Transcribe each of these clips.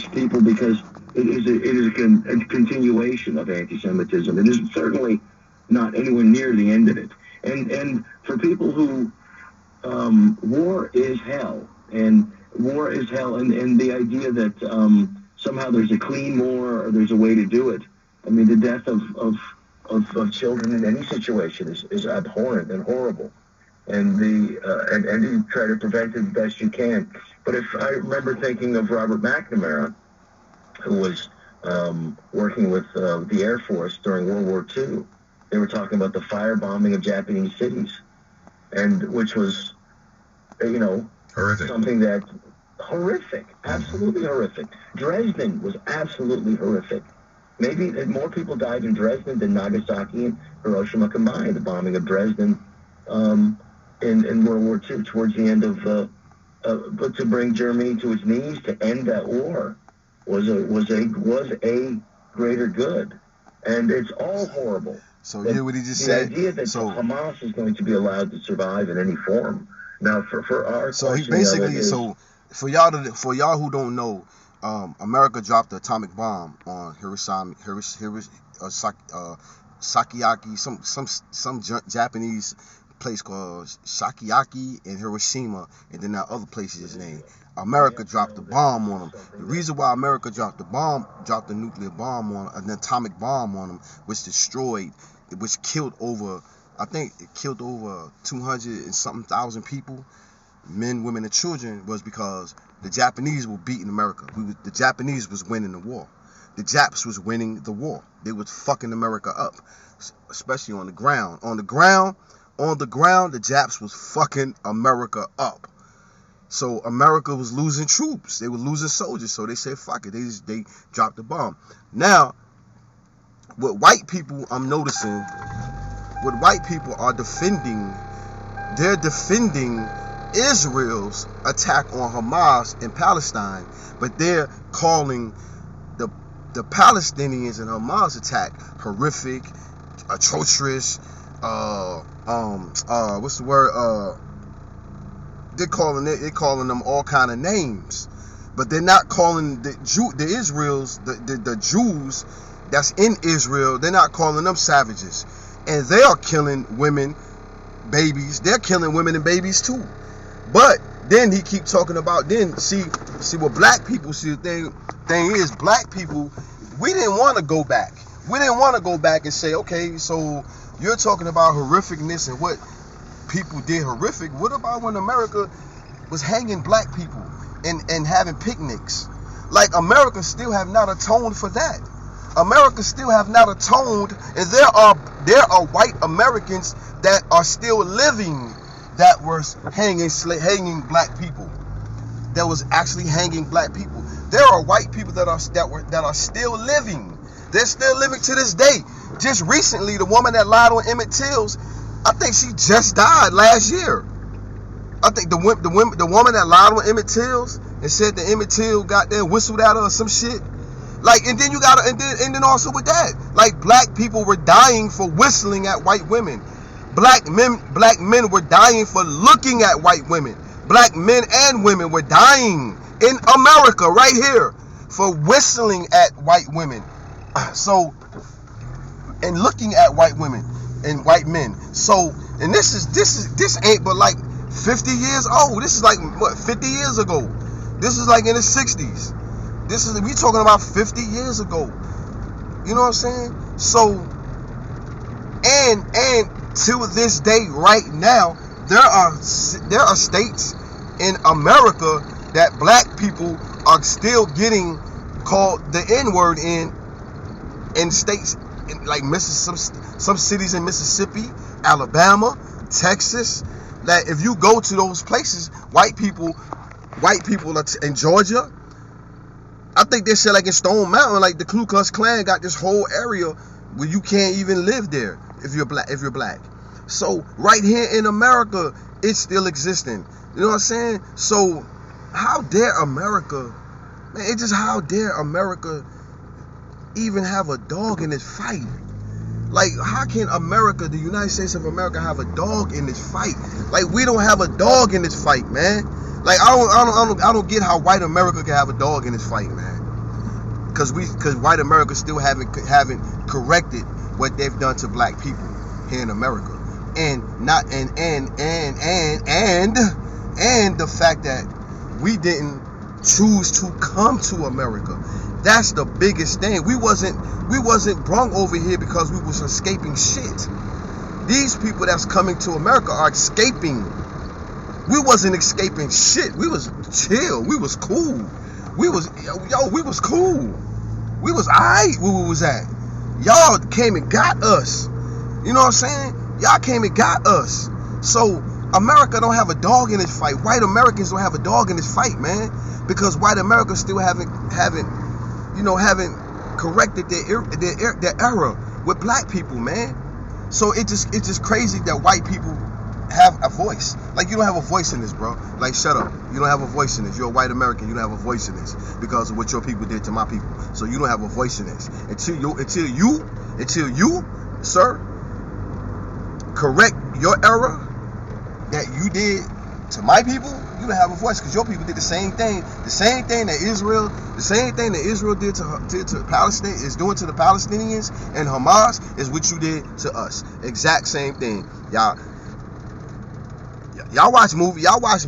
people because it is a continuation of anti-Semitism. It is certainly not anywhere near the end of it. And for people who war is hell, and the idea that somehow there's a clean war or there's a way to do it. I mean, the death of children in any situation is abhorrent and horrible, and and you try to prevent it the best you can. But if I remember thinking of Robert McNamara, who was working with the Air Force during World War II, they were talking about the firebombing of Japanese cities, and which was, horrific. Something that horrific, absolutely horrific. Dresden was absolutely horrific. Maybe more people died in Dresden than Nagasaki and Hiroshima combined. The bombing of Dresden in World War II, towards the end of, but to bring Germany to its knees to end that war was a greater good, and it's all horrible. So you hear what he just said? The idea that Hamas is going to be allowed to survive in any form. Now, for our so he basically for y'all who don't know, America dropped the atomic bomb on Hiroshima, Sakayaki, some Japanese place called Sakayaki in Hiroshima, and then that other place is named. America dropped the bomb on them. The reason why America dropped the nuclear bomb on an atomic bomb on them, which killed over, I think it killed over 200 and something thousand people, men, women, and children, was because the Japanese were beating America. The Japanese was winning the war. The Japs was winning the war. They was fucking America up, especially on the ground. On the ground, the Japs was fucking America up. So America was losing troops. They were losing soldiers. So they said, fuck it. They dropped the bomb. Now, what white people, I'm noticing, what white people are defending, they're defending Israel's attack on Hamas in Palestine, but they're calling the Palestinians and Hamas attack horrific, atrocious, what's the word? They're calling them all kind of names, but they're not calling the Jews that's in Israel. They're not calling them savages, and they are killing women, babies. They're killing women and babies too. But then he keep talking about, then see what black people see. The thing is, black people, we didn't want to go back. We didn't want to go back and say, okay, so you're talking about horrificness and what people did horrific. What about when America was hanging black people and having picnics? Like, America still have not atoned for that. America still have not atoned, and there are white Americans that are still living that was hanging black people. That was actually hanging black people. There are white people that are still living. They're still living to this day. Just recently, the woman that lied on Emmett Till's, I think she just died last year. I think the woman that lied on Emmett Till's and said that Emmett Till got there, whistled at her or some shit. Like, and then also with that, like, black people were dying for whistling at white women. Black men were dying for looking at white women. Black men and women were dying in America right here for whistling at white women. So, and looking at white women and white men. So, and this ain't but like 50 years old. This is like, what, 50 years ago. This is like in the 60s. We talking about 50 years ago. You know what I'm saying? So, and to this day, right now, there are states in America that black people are still getting called the N-word in states like some cities in Mississippi, Alabama, Texas. That if you go to those places, white people in Georgia, I think they said like in Stone Mountain, like the Ku Klux Klan got this whole area where you can't even live there if you're black. So right here in America, it's still existing. You know what I'm saying? So how dare America, man, it's just how dare America even have a dog in this fight? Like, how can America, the United States of America, have a dog in this fight? Like, we don't have a dog in this fight, man. Like I don't get how white America can have a dog in this fight, man. Because white America still haven't corrected what they've done to black people here in America, and the fact that we didn't choose to come to America. That's the biggest thing. We wasn't brung over here because we was escaping shit. These people that's coming to America are escaping. We wasn't escaping shit. We was chill. We was cool. We was cool. We was alright where we was at. Y'all came and got us. You know what I'm saying? Y'all came and got us. So America don't have a dog in this fight. White Americans don't have a dog in this fight, man. Because white America still haven't corrected their error with black people, man. So it's just crazy that white people have a voice. Like, you don't have a voice in this, bro. Like, shut up. You don't have a voice in this. You're a white American. You don't have a voice in this because of what your people did to my people. So you don't have a voice in this. Until you, sir, correct your error that you did to my people, you don't have a voice because your people did the same thing. The same thing that Israel did to Palestine is doing to the Palestinians, and Hamas is what you did to us. Exact same thing. Y'all watch movies. Y'all watch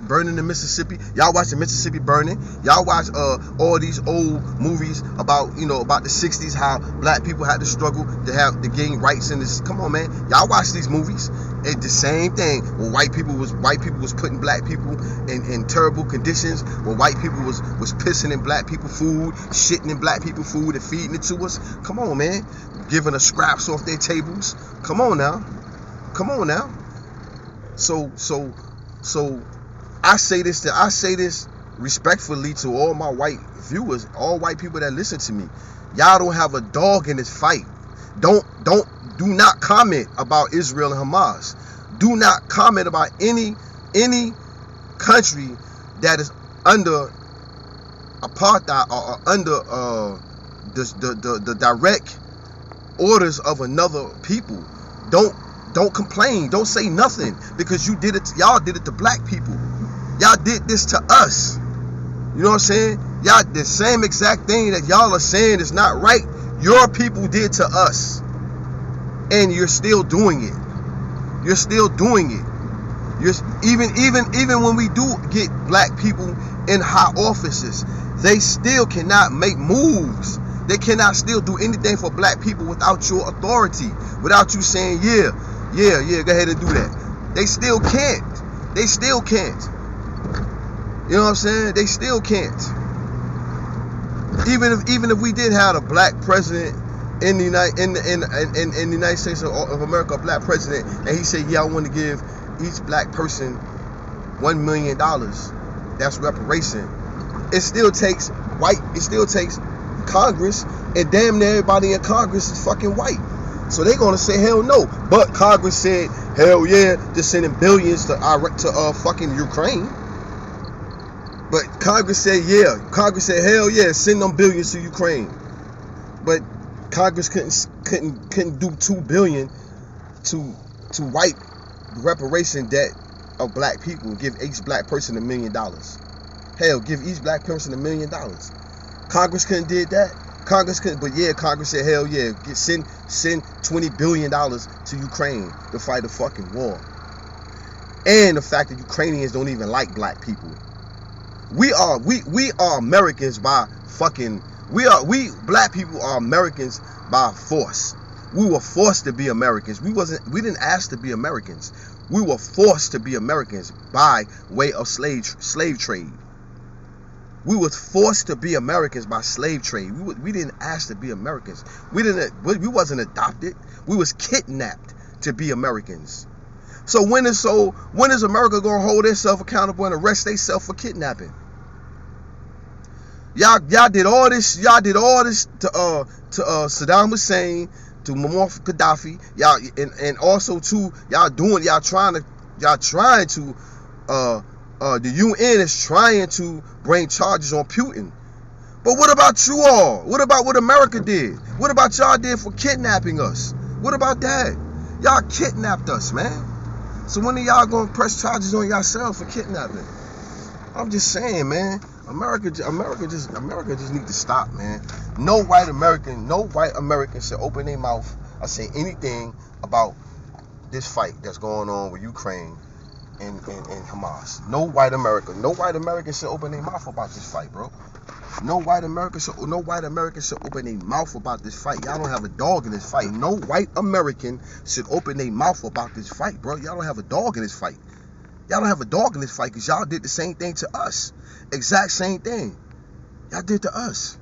Burning in Mississippi. Y'all watch the Mississippi burning. Y'all watch all these old movies about the 60s, how black people had to struggle to gain rights in this. Come on, man. Y'all watch these movies. It's the same thing. When white people was putting black people in terrible conditions. When white people was pissing in black people food, shitting in black people food, and feeding it to us. Come on, man. Giving us scraps off their tables. Come on now. So I say this respectfully to all my white viewers, all white people that listen to me. Y'all don't have a dog in this fight. Do not comment about Israel and Hamas. Do not comment about any country that is under apartheid or under the direct orders of another people. Don't complain. Don't say nothing because y'all did it to black people. Y'all did this to us. You know what I'm saying? Y'all, the same exact thing that y'all are saying is not right, your people did to us. And you're still doing it. Even when we do get black people in high offices, they still cannot make moves. They cannot still do anything for black people without your authority, without you saying, yeah, go ahead and do that. They still can't. You know what I'm saying? They still can't. Even if we did have a black president in the United States of America, a black president, and he said, yeah, I want to give each black person $1 million. That's reparation. It still takes Congress, and damn near everybody in Congress is fucking white. So they're gonna say hell no. But Congress said hell yeah, they're sending billions to fucking Ukraine. But Congress said hell yeah, send them billions to Ukraine. But Congress couldn't do $2 billion to wipe the reparation debt of black people and give each black person $1 million. Hell, give each black person $1 million. Congress couldn't did that. Congress couldn't, but yeah, Congress said hell yeah, send $20 billion to Ukraine to fight a fucking war. And the fact that Ukrainians don't even like black people. We are Americans by fucking. We black people are Americans by force. We were forced to be Americans. We didn't ask to be Americans. We were forced to be Americans by way of slave trade. We were forced to be Americans by slave trade. We didn't ask to be Americans. We wasn't adopted. We was kidnapped to be Americans. So when is America gonna hold itself accountable and arrest themselves for kidnapping? Y'all did all this. Y'all did all this to Saddam Hussein, to Muammar Gaddafi. Y'all and also to y'all trying to the UN is trying to bring charges on Putin. But what about you all? What about what America did? What about y'all did for kidnapping us? What about that? Y'all kidnapped us, man. So when are y'all gonna press charges on yourself for kidnapping? I'm just saying, man. America just need to stop, man. No white American should open their mouth or say anything about this fight that's going on with Ukraine and Hamas. No white American should open their mouth about this fight, bro. No white American should open their mouth about this fight. Y'all don't have a dog in this fight. No white American should open their mouth about this fight, bro. Y'all don't have a dog in this fight. Y'all don't have a dog in this fight because y'all did the same thing to us. Exact same thing. Y'all did to us.